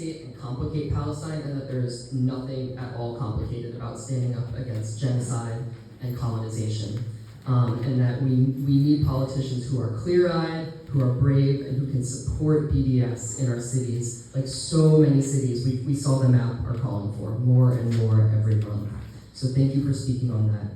complicate and complicate Palestine, and that there's nothing at all complicated about standing up against genocide and colonization. And that we need politicians who are clear-eyed, who are brave, and who can support BDS in our cities, like so many cities we saw the map are calling for, more and more every month. So thank you for speaking on that.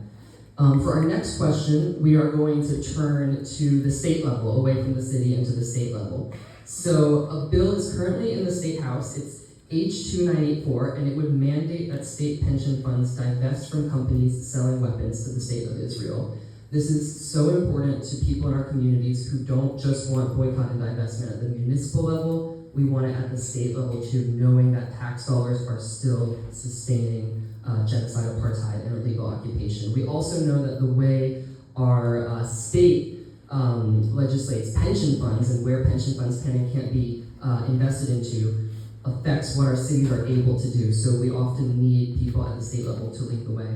For our next question, we are going to turn to the state level, away from the city and to the state level. So a bill is currently in the State House. It's H2984, and it would mandate that state pension funds divest from companies selling weapons to the State of Israel. This is so important to people in our communities who don't just want boycott and divestment at the municipal level. We want it at the state level too, knowing that tax dollars are still sustaining genocide, apartheid, and illegal occupation. We also know that the way our state legislates pension funds and where pension funds can and can't be invested into affects what our cities are able to do. So we often need people at the state level to lead the way.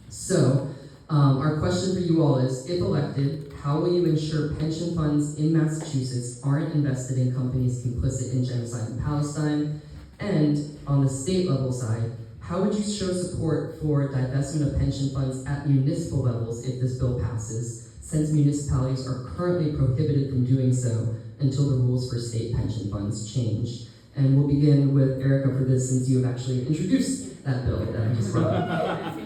So our question for you all is, if elected, how will you ensure pension funds in Massachusetts aren't invested in companies complicit in genocide in Palestine? And on the state level side, how would you show support for divestment of pension funds at municipal levels if this bill passes, since municipalities are currently prohibited from doing so until the rules for state pension funds change? And we'll begin with Erika for this, since you have actually introduced that bill that I just brought up.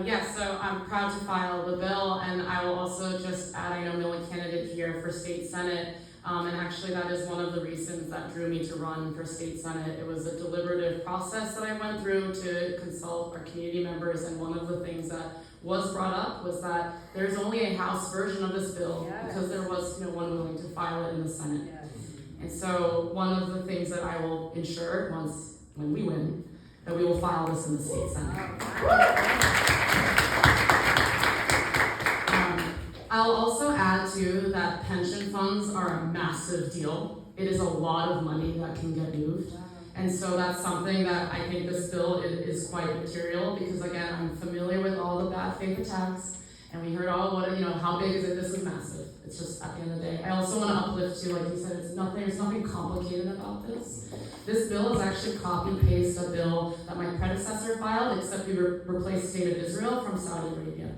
Yes, so I'm proud to file the bill, and I will also just add, I know I'm the only candidate here for state senate, and actually that is one of the reasons that drew me to run for state senate. It was a deliberative process that I went through to consult our community members, and one of the things that was brought up was that there's only a House version of this bill because there was no one willing to file it in the Senate. And so one of the things that I will ensure when we win, that we will file this in the state Senate. I'll also add too that pension funds are a massive deal. It is a lot of money that can get moved. And so that's something that I think this bill is quite material, because again, I'm familiar with all the bad faith attacks, and we heard all how big is it? This is massive. It's just at the end of the day. I also want to uplift too, like you said, there's nothing complicated about this. This bill is actually copy-paste a bill that my predecessor filed, except we replaced State of Israel from Saudi Arabia.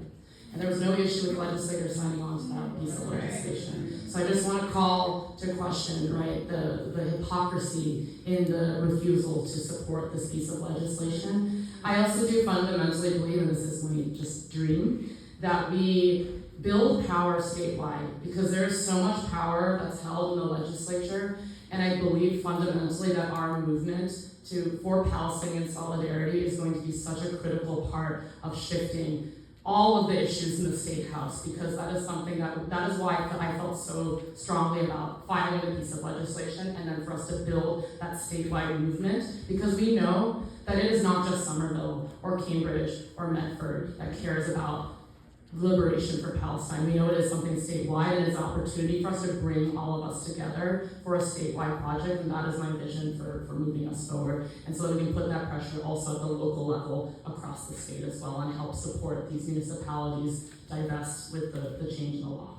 And there was no issue with legislators signing on to that piece of legislation. So I just want to call to question, right, the hypocrisy in the refusal to support this piece of legislation. I also do fundamentally believe, and this is my just dream, that we build power statewide, because there's so much power that's held in the legislature, and I believe fundamentally that our movement for Palestinian solidarity is going to be such a critical part of shifting all of the issues in the State House, because that is something that is why I felt so strongly about filing a piece of legislation, and then for us to build that statewide movement, because we know that it is not just Somerville or Cambridge or Medford that cares about liberation for Palestine. We know it is something statewide, and it's an opportunity for us to bring all of us together for a statewide project, and that is my vision for moving us forward. And so that we can put that pressure also at the local level across the state as well, and help support these municipalities divest with the change in the law.